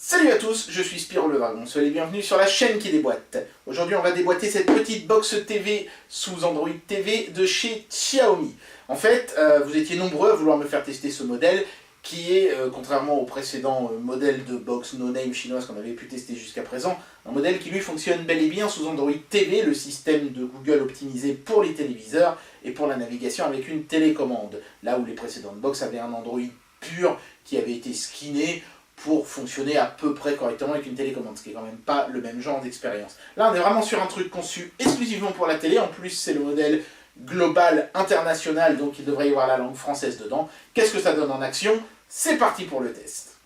Salut à tous, je suis Spiro le Dragon, soyez les bienvenus sur la chaîne qui déboîte. Aujourd'hui on va déboîter cette petite box TV sous Android TV de chez Xiaomi. En fait, vous étiez nombreux à vouloir me faire tester ce modèle qui est, contrairement au précédent modèle de box no-name chinoise qu'on avait pu tester jusqu'à présent, un modèle qui lui fonctionne bel et bien sous Android TV, le système de Google optimisé pour les téléviseurs et pour la navigation avec une télécommande. Là où les précédentes box avaient un Android pur qui avait été skinné pour fonctionner à peu près correctement avec une télécommande, ce qui est quand même pas le même genre d'expérience. Là on est vraiment sur un truc conçu exclusivement pour la télé, en plus c'est le modèle global international, donc il devrait y avoir la langue française dedans. Qu'est-ce que ça donne en action? C'est parti pour le test.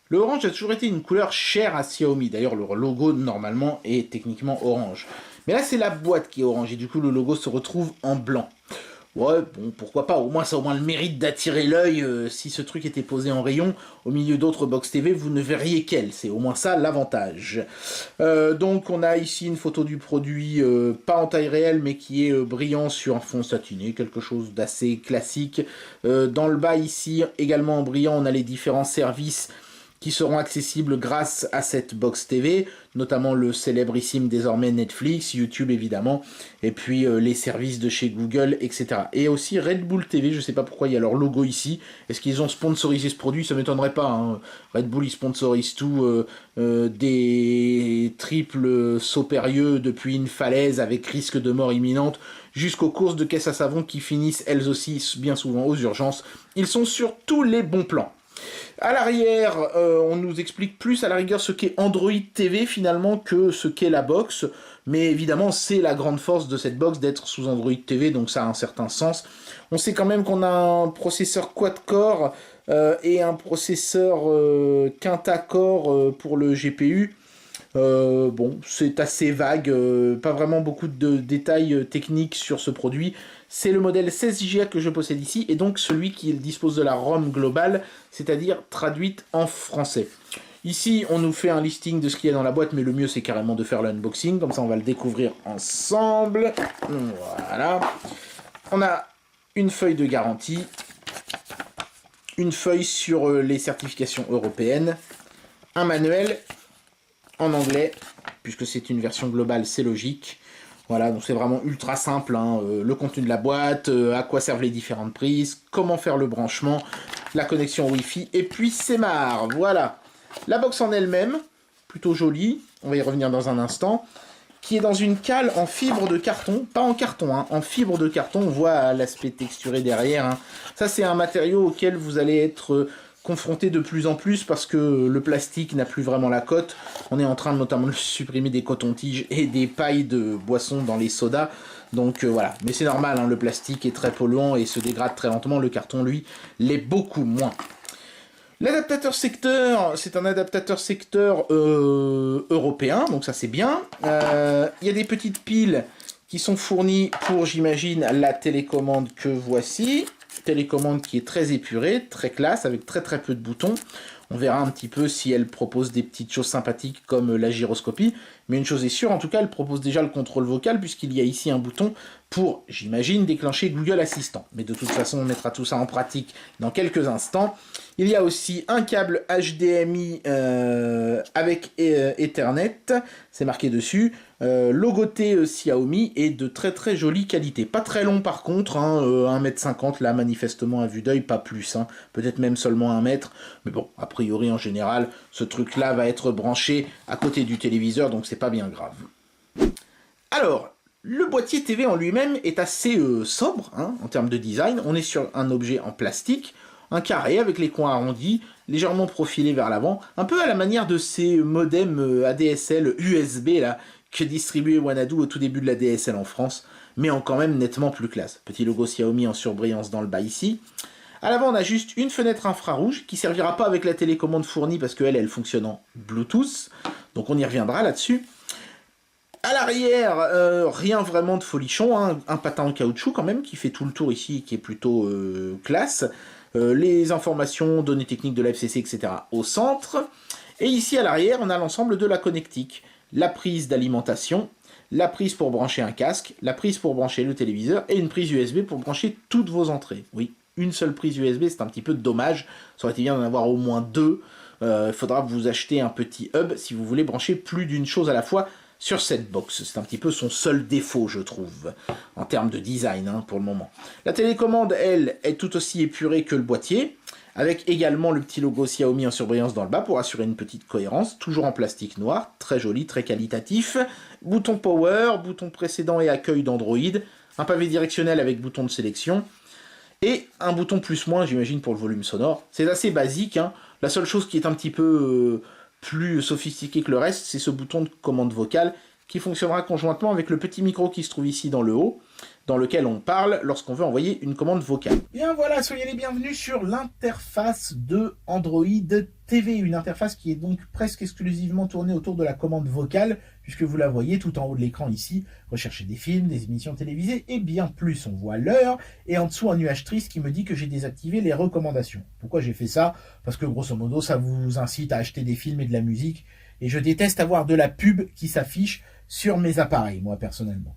Le orange a toujours été une couleur chère à Xiaomi, d'ailleurs leur logo normalement est techniquement orange. Mais là c'est la boîte qui est orange et du coup le logo se retrouve en blanc. Ouais, bon, pourquoi pas, au moins ça a au moins le mérite d'attirer l'œil. Si ce truc était posé en rayon, au milieu d'autres box TV, vous ne verriez qu'elle, c'est au moins ça l'avantage. Donc on a ici une photo du produit, pas en taille réelle, mais qui est brillant sur un fond satiné, quelque chose d'assez classique. Dans le bas ici, également en brillant, on a les différents services qui seront accessibles grâce à cette box TV, notamment le célébrissime désormais Netflix, YouTube évidemment, et puis les services de chez Google, etc. Et aussi Red Bull TV, je ne sais pas pourquoi il y a leur logo ici. Est-ce qu'ils ont sponsorisé ce produit? Ça ne m'étonnerait pas, hein. Red Bull, ils sponsorisent tout, des triples sauts périlleux depuis une falaise avec risque de mort imminente, jusqu'aux courses de caisse à savon qui finissent elles aussi bien souvent aux urgences. Ils sont sur tous les bons plans. À l'arrière, on nous explique plus à la rigueur ce qu'est Android TV finalement que ce qu'est la box. Mais évidemment, c'est la grande force de cette box d'être sous Android TV, donc ça a un certain sens. On sait quand même qu'on a un processeur quad-core et un processeur quinta-core pour le GPU. Bon, c'est assez vague, pas vraiment beaucoup de détails techniques sur ce produit. C'est le modèle 16 Go que je possède ici, et donc celui qui dispose de la ROM globale, c'est-à-dire traduite en français. Ici, on nous fait un listing de ce qu'il y a dans la boîte, mais le mieux c'est carrément de faire l'unboxing, comme ça on va le découvrir ensemble. Voilà. On a une feuille de garantie, une feuille sur les certifications européennes, un manuel en anglais, puisque c'est une version globale, c'est logique. Voilà, donc c'est vraiment ultra simple, hein, le contenu de la boîte, à quoi servent les différentes prises, comment faire le branchement, la connexion Wi-Fi, et puis c'est marre, voilà. La box en elle-même, plutôt jolie, on va y revenir dans un instant, qui est dans une cale en fibre de carton, pas en carton, hein, en fibre de carton, on voit l'aspect texturé derrière. Hein. Ça c'est un matériau auquel vous allez être confronté de plus en plus parce que le plastique n'a plus vraiment la cote. On est en train notamment de supprimer des cotons-tiges et des pailles de boissons dans les sodas. Donc voilà, mais c'est normal, hein, le plastique est très polluant et se dégrade très lentement. Le carton, lui, l'est beaucoup moins. L'adaptateur secteur, c'est un adaptateur secteur européen, donc ça c'est bien. Il y a des petites piles qui sont fournies pour, j'imagine, la télécommande que voici. Télécommande qui est très épurée, très classe, avec très peu de boutons. On verra un petit peu si elle propose des petites choses sympathiques comme la gyroscopie. Mais une chose est sûre, en tout cas, elle propose déjà le contrôle vocal puisqu'il y a ici un bouton pour, j'imagine, déclencher Google Assistant. Mais de toute façon, on mettra tout ça en pratique dans quelques instants. Il y a aussi un câble HDMI avec Ethernet, c'est marqué dessus. Logoté Xiaomi et de très jolie qualité. Pas très long par contre, hein, 1,50 m là manifestement à vue d'œil, pas plus. Hein, peut-être même seulement 1 mètre. Mais bon, a priori en général, ce truc là va être branché à côté du téléviseur, donc c'est pas bien grave. Alors, le boîtier TV en lui-même est assez sobre hein, en termes de design. On est sur un objet en plastique, un carré avec les coins arrondis, légèrement profilé vers l'avant, un peu à la manière de ces modems ADSL USB là, que distribuait Wanadu au tout début de la DSL en France, mais en quand même nettement plus classe. Petit logo Xiaomi en surbrillance dans le bas ici. À l'avant, on a juste une fenêtre infrarouge qui servira pas avec la télécommande fournie parce qu'elle, elle fonctionne en Bluetooth, donc on y reviendra là-dessus. À l'arrière, rien vraiment de folichon, hein, un patin en caoutchouc quand même qui fait tout le tour ici, qui est plutôt classe. Les informations, données techniques de la FCC, etc. au centre. Et ici à l'arrière, on a l'ensemble de la connectique. La prise d'alimentation, la prise pour brancher un casque, la prise pour brancher le téléviseur et une prise USB pour brancher toutes vos entrées. Oui, une seule prise USB, c'est un petit peu dommage. Ça aurait été bien d'en avoir au moins deux. il faudra vous acheter un petit hub si vous voulez brancher plus d'une chose à la fois sur cette box. C'est un petit peu son seul défaut, je trouve, en termes de design, hein, pour le moment. La télécommande, elle, est tout aussi épurée que le boîtier, avec également le petit logo Xiaomi en surbrillance dans le bas pour assurer une petite cohérence, toujours en plastique noir, très joli, très qualitatif. Bouton power, bouton précédent et accueil d'Android, un pavé directionnel avec bouton de sélection, et un bouton plus-moins, j'imagine, pour le volume sonore. C'est assez basique, hein. La seule chose qui est un petit peu plus sophistiqué que le reste, c'est ce bouton de commande vocale qui fonctionnera conjointement avec le petit micro qui se trouve ici dans le haut, dans lequel on parle lorsqu'on veut envoyer une commande vocale. Bien voilà, soyez les bienvenus sur l'interface de Android TV, une interface qui est donc presque exclusivement tournée autour de la commande vocale, puisque vous la voyez tout en haut de l'écran ici, rechercher des films, des émissions télévisées et bien plus. On voit l'heure et en dessous un nuage triste qui me dit que j'ai désactivé les recommandations. Pourquoi j'ai fait ça? Parce que grosso modo ça vous incite à acheter des films et de la musique, et je déteste avoir de la pub qui s'affiche sur mes appareils, moi personnellement.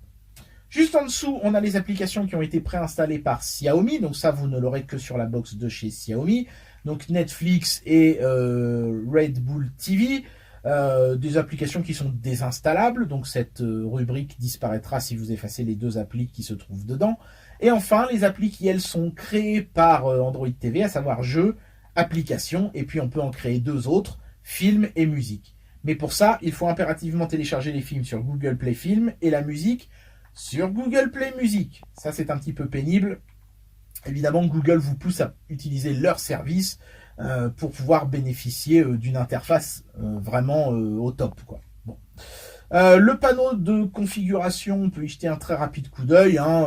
Juste en dessous, on a les applications qui ont été préinstallées par Xiaomi, donc ça vous ne l'aurez que sur la box de chez Xiaomi, donc Netflix et Red Bull TV, des applications qui sont désinstallables, donc cette rubrique disparaîtra si vous effacez les deux applis qui se trouvent dedans, et enfin les applis qui elles sont créées par Android TV, à savoir jeux, applications, et puis on peut en créer deux autres, films et musique. Mais pour ça, il faut impérativement télécharger les films sur Google Play Film et la musique sur Google Play Music. Ça, c'est un petit peu pénible. Évidemment, Google vous pousse à utiliser leur service pour pouvoir bénéficier d'une interface vraiment au top, quoi. Bon. Le panneau de configuration, on peut y jeter un très rapide coup d'œil. Hein,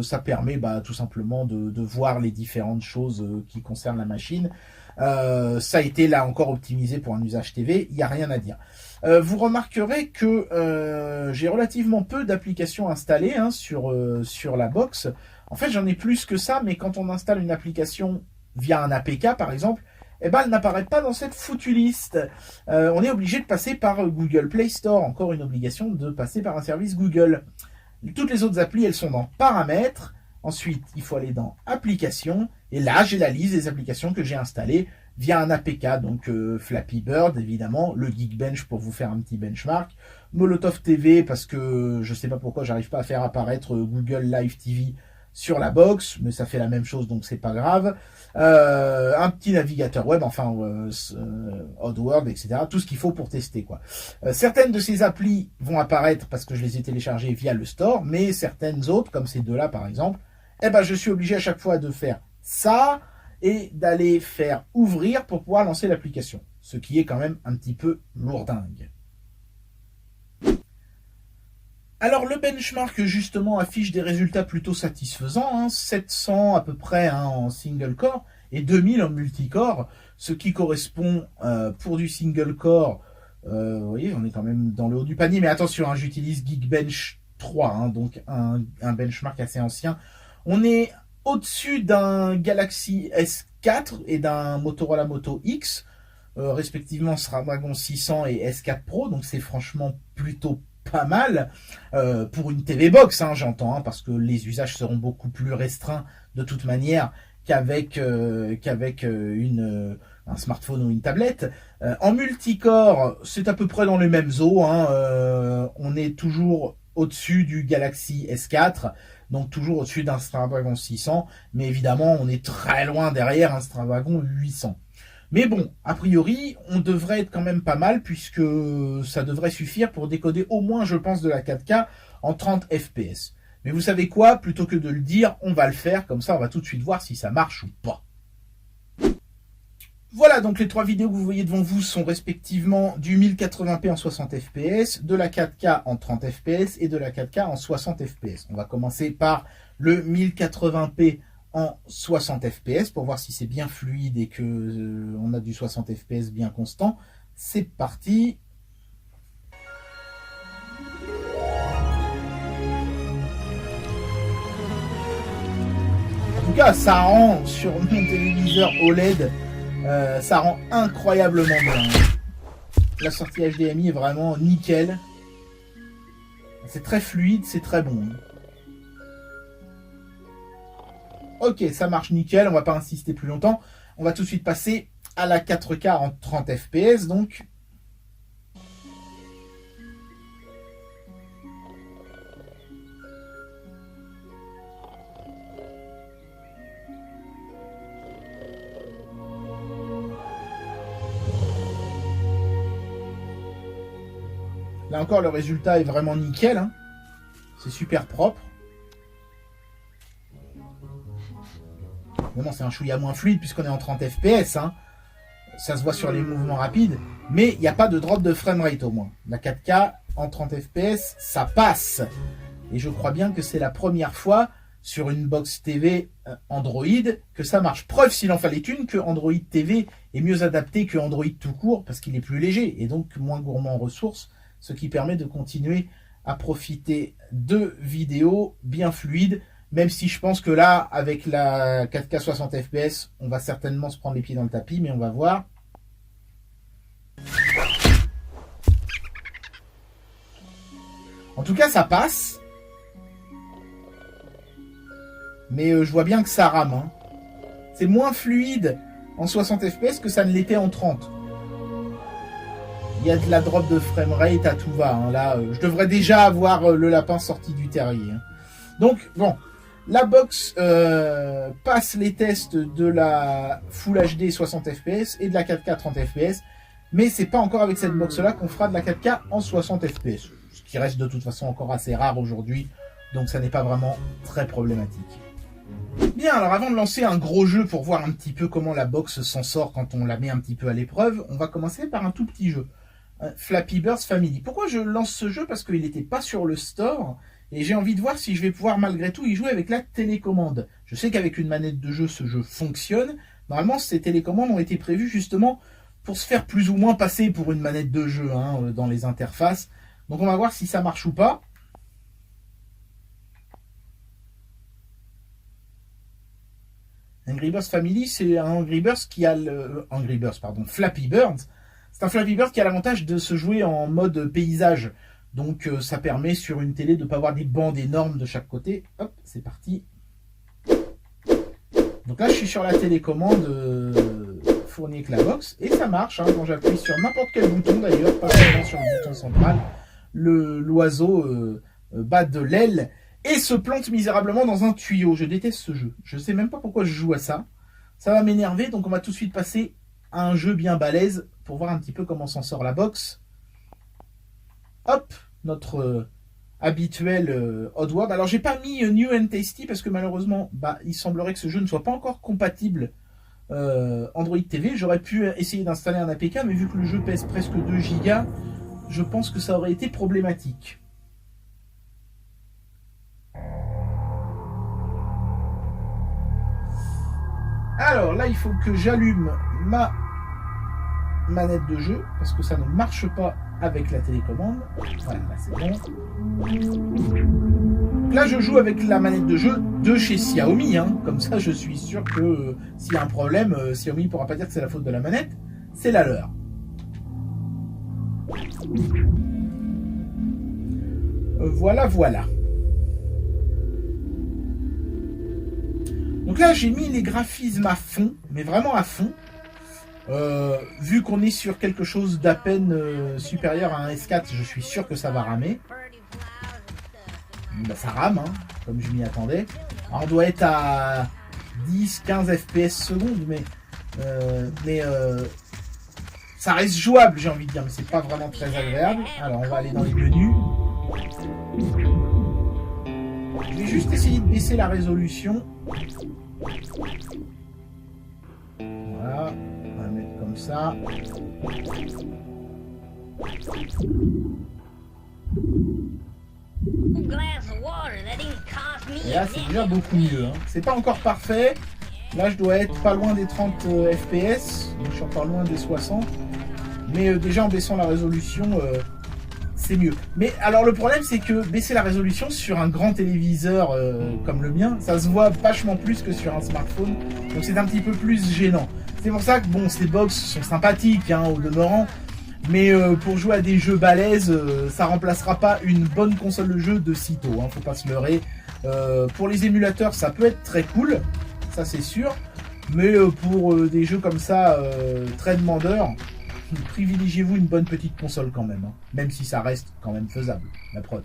ça permet tout simplement de voir les différentes choses qui concernent la machine. Ça a été là encore optimisé pour un usage TV, il n'y a rien à dire. Vous remarquerez que j'ai relativement peu d'applications installées sur la box. En fait, j'en ai plus que ça, mais quand on installe une application via un APK par exemple, eh ben, elle n'apparaît pas dans cette foutue liste. On est obligé de passer par Google Play Store, encore une obligation de passer par un service Google. Toutes les autres applis, elles sont dans Paramètres. Ensuite, il faut aller dans Applications. Et là, j'ai la liste des applications que j'ai installées via un APK. Donc Flappy Bird, évidemment. Le Geekbench pour vous faire un petit benchmark. Molotov TV, parce que je ne sais pas pourquoi j'arrive pas à faire apparaître Google Live TV sur la box. Mais ça fait la même chose, donc c'est pas grave. Un petit navigateur web, enfin Oddworld, etc. Tout ce qu'il faut pour tester, quoi. Certaines de ces applis vont apparaître parce que je les ai téléchargées via le store, mais certaines autres, comme ces deux-là par exemple, eh ben, je suis obligé à chaque fois de faire ça et d'aller faire ouvrir pour pouvoir lancer l'application. Ce qui est quand même un petit peu lourdingue. Alors le benchmark justement affiche des résultats plutôt satisfaisants, hein, 700 à peu près en single core et 2000 en multicore, ce qui correspond pour du single core, vous voyez on est quand même dans le haut du panier, mais attention, hein, j'utilise Geekbench 3, donc un benchmark assez ancien. On est au-dessus d'un Galaxy S4 et d'un Motorola Moto X, respectivement Snapdragon 600 et S4 Pro, donc c'est franchement plutôt pas mal pour une TV Box, hein, j'entends, hein, parce que les usages seront beaucoup plus restreints de toute manière qu'avec un smartphone ou une tablette. En multicore, c'est à peu près dans les mêmes eaux, hein, on est toujours au-dessus du Galaxy S4, donc toujours au-dessus d'un Snapdragon 600, mais évidemment on est très loin derrière un Snapdragon 800. Mais bon, a priori, on devrait être quand même pas mal, puisque ça devrait suffire pour décoder au moins, je pense, de la 4K en 30 fps. Mais vous savez quoi, plutôt que de le dire, on va le faire, comme ça on va tout de suite voir si ça marche ou pas. Voilà, donc les trois vidéos que vous voyez devant vous sont respectivement du 1080p en 60 fps, de la 4K en 30 fps et de la 4K en 60 fps. On va commencer par le 1080p en 60 fps pour voir si c'est bien fluide et que on a du 60 fps bien constant. C'est parti. En tout cas, ça rend sur mon téléviseur OLED, ça rend incroyablement bien. La sortie HDMI est vraiment nickel. C'est très fluide, c'est très bon. Ok, ça marche nickel, on va pas insister plus longtemps. On va tout de suite passer à la 4K en 30 fps donc. Là encore, le résultat est vraiment nickel, hein. C'est super propre. Bon, non, c'est un chouïa moins fluide puisqu'on est en 30 fps, hein. Ça se voit sur les mouvements rapides, mais il n'y a pas de drop de framerate au moins. La 4K en 30 fps, ça passe. Et je crois bien que c'est la première fois sur une box TV Android que ça marche. Preuve, s'il en fallait une, que Android TV est mieux adapté que Android tout court parce qu'il est plus léger et donc moins gourmand en ressources, ce qui permet de continuer à profiter de vidéos bien fluides, même si je pense que là, avec la 4K 60 fps, on va certainement se prendre les pieds dans le tapis, mais on va voir. En tout cas, ça passe. Mais je vois bien que ça rame, hein. C'est moins fluide en 60 fps que ça ne l'était en 30. Il y a de la drop de framerate à tout va, hein. Là, je devrais déjà avoir le lapin sorti du terrier, hein. Donc, bon, la box passe les tests de la Full HD 60 fps et de la 4K 30 fps, mais c'est pas encore avec cette box-là qu'on fera de la 4K en 60 fps, ce qui reste de toute façon encore assez rare aujourd'hui, donc ça n'est pas vraiment très problématique. Bien, alors avant de lancer un gros jeu pour voir un petit peu comment la box s'en sort quand on la met un petit peu à l'épreuve, on va commencer par un tout petit jeu. Flappy Birds Family. Pourquoi je lance ce jeu? Parce qu'il n'était pas sur le store et j'ai envie de voir si je vais pouvoir malgré tout y jouer avec la télécommande. Je sais qu'avec une manette de jeu, ce jeu fonctionne. Normalement, ces télécommandes ont été prévues justement pour se faire plus ou moins passer pour une manette de jeu, hein, dans les interfaces. Donc on va voir si ça marche ou pas. Angry Birds Family, c'est un Angry Birds qui a Flappy Birds. C'est un Flappy Bird qui a l'avantage de se jouer en mode paysage. Donc ça permet sur une télé de ne pas avoir des bandes énormes de chaque côté. Hop, c'est parti. Donc là, je suis sur la télécommande fournie avec la box. Et ça marche, hein, quand j'appuie sur n'importe quel bouton d'ailleurs, pas seulement sur le bouton central. L'oiseau bat de l'aile et se plante misérablement dans un tuyau. Je déteste ce jeu. Je ne sais même pas pourquoi je joue à ça. Ça va m'énerver, donc on va tout de suite passer à un jeu bien balèze pour voir un petit peu comment s'en sort la box. Hop, notre habituel Oddworld. Alors j'ai pas mis New and Tasty parce que malheureusement, il semblerait que ce jeu ne soit pas encore compatible Android TV. J'aurais pu essayer d'installer un APK, mais vu que le jeu pèse presque 2 Go, je pense que ça aurait été problématique. Alors là, il faut que j'allume ma manette de jeu parce que ça ne marche pas avec la télécommande. Voilà, là c'est bon. Donc là, je joue avec la manette de jeu de chez Xiaomi, hein. Comme ça, je suis sûr que s'il y a un problème, Xiaomi ne pourra pas dire que c'est la faute de la manette, c'est la leur. Voilà, voilà. Donc là, j'ai mis les graphismes à fond, mais vraiment à fond. Vu qu'on est sur quelque chose d'à peine supérieur à un S4, je suis sûr que ça va ramer. Ça rame, hein, comme je m'y attendais. Alors, on doit être à 10-15 FPS secondes, mais ça reste jouable, j'ai envie de dire, mais c'est pas vraiment très agréable. Alors, on va aller dans les menus. Je vais juste essayer de baisser la résolution. Voilà, on va mettre comme ça. Et là, c'est déjà beaucoup mieux, hein. C'est pas encore parfait. Là, je dois être pas loin des 30 FPS. Donc, je suis encore loin des 60. Mais déjà, en baissant la résolution, c'est mieux. Mais alors, le problème, c'est que baisser la résolution sur un grand téléviseur comme le mien, ça se voit vachement plus que sur un smartphone. Donc, c'est un petit peu plus gênant. C'est pour ça que, bon, ces box sont sympathiques, hein, au demeurant. Mais pour jouer à des jeux balèzes, ça remplacera pas une bonne console de jeu de sitôt, hein, faut pas se leurrer. Pour les émulateurs, ça peut être très cool, ça c'est sûr. Mais pour des jeux comme ça, très demandeurs, privilégiez-vous une bonne petite console quand même. Hein. Même si ça reste quand même faisable, la preuve.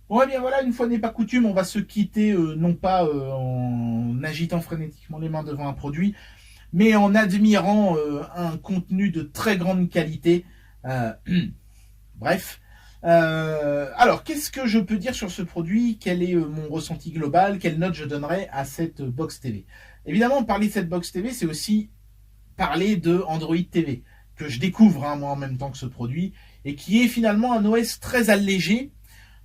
Bon, eh bien voilà, une fois n'est pas coutume, on va se quitter, non pas en agitant frénétiquement les mains devant un produit, mais en admirant un contenu de très grande qualité. Euh, Bref. Alors, qu'est-ce que je peux dire sur ce produit? Quel est mon ressenti global? Quelle note je donnerais à cette Box TV? Évidemment, parler de cette Box TV, c'est aussi parler de Android TV, que je découvre hein, moi en même temps que ce produit, et qui est finalement un OS très allégé,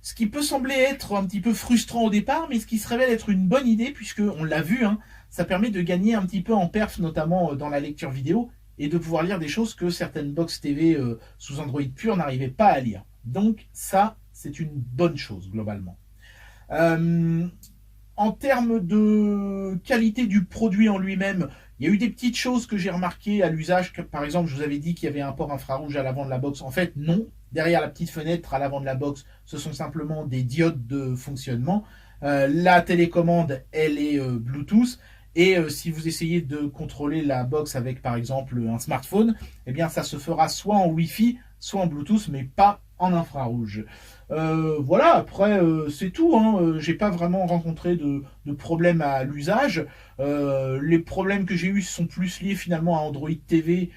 ce qui peut sembler être un petit peu frustrant au départ, mais ce qui se révèle être une bonne idée, puisque on l'a vu, hein, ça permet de gagner un petit peu en perf, notamment dans la lecture vidéo, et de pouvoir lire des choses que certaines box TV sous Android pur n'arrivaient pas à lire. Donc ça, c'est une bonne chose globalement. Euh, En termes de qualité du produit en lui-même, il y a eu des petites choses que j'ai remarquées à l'usage. Par exemple, je vous avais dit qu'il y avait un port infrarouge à l'avant de la box. En fait, non. Derrière la petite fenêtre à l'avant de la box, ce sont simplement des diodes de fonctionnement. La télécommande, elle est Bluetooth. Et si vous essayez de contrôler la box avec, par exemple, un smartphone, eh bien, ça se fera soit en Wi-Fi, soit en Bluetooth, mais pas en infrarouge. Voilà, après, c'est tout. Hein. J'ai pas vraiment rencontré de problème à l'usage. Les problèmes que j'ai eus sont plus liés finalement à Android TV,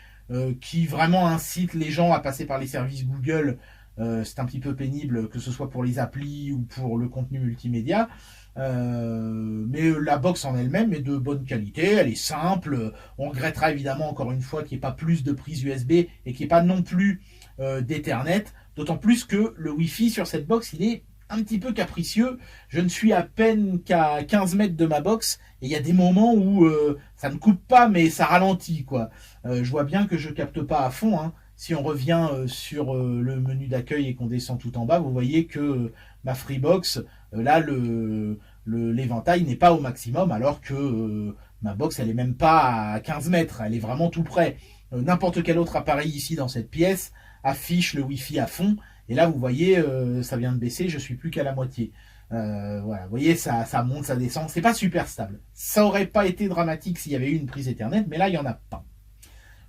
qui vraiment incite les gens à passer par les services Google. C'est un petit peu pénible, que ce soit pour les applis ou pour le contenu multimédia. Mais la box en elle-même est de bonne qualité, elle est simple. On regrettera évidemment encore une fois qu'il n'y ait pas plus de prises USB et qu'il n'y ait pas non plus d'Ethernet. D'autant plus que le Wi-Fi sur cette box, il est un petit peu capricieux. Je ne suis à peine qu'à 15 mètres de ma box et il y a des moments où ça ne coupe pas mais ça ralentit quoi. Je vois bien que je capte pas à fond. Hein. Si on revient sur le menu d'accueil et qu'on descend tout en bas, vous voyez que ma Freebox, là l'éventail n'est pas au maximum alors que ma box elle est même pas à 15 mètres, elle est vraiment tout près. N'importe quel autre appareil ici dans cette pièce affiche le Wi-Fi à fond. Et là, vous voyez, ça vient de baisser, je suis plus qu'à la moitié. Voilà, vous voyez, ça monte, ça descend. C'est pas super stable. Ça aurait pas été dramatique s'il y avait eu une prise Ethernet, mais là, il y en a pas.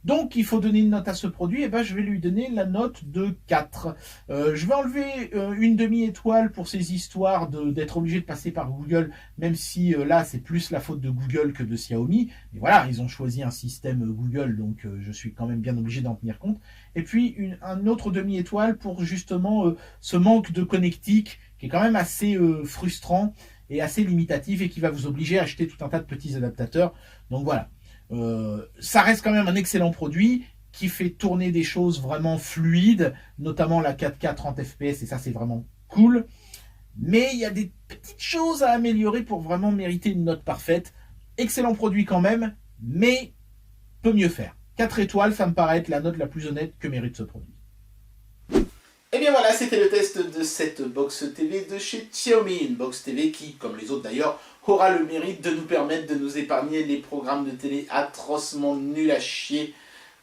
Donc, il faut donner une note à ce produit, et ben, je vais lui donner la note de 4. Je vais enlever une demi-étoile pour ces histoires d'être obligé de passer par Google, même si là, c'est plus la faute de Google que de Xiaomi. Mais voilà, ils ont choisi un système Google, donc je suis quand même bien obligé d'en tenir compte. Et puis, un autre demi-étoile pour justement ce manque de connectique, qui est quand même assez frustrant et assez limitatif, et qui va vous obliger à acheter tout un tas de petits adaptateurs. Donc voilà. Ça reste quand même un excellent produit qui fait tourner des choses vraiment fluides, notamment la 4K 30 fps, et ça c'est vraiment cool. Mais il y a des petites choses à améliorer pour vraiment mériter une note parfaite. Excellent produit quand même, mais peut mieux faire. 4 étoiles, ça me paraît être la note la plus honnête que mérite ce produit. Et bien voilà, c'était le test de cette box TV de chez Xiaomi. Une box TV qui, comme les autres d'ailleurs, aura le mérite de nous permettre de nous épargner les programmes de télé atrocement nuls à chier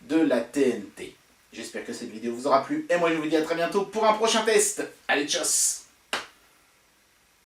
de la TNT. J'espère que cette vidéo vous aura plu et moi je vous dis à très bientôt pour un prochain test. Allez, tchuss!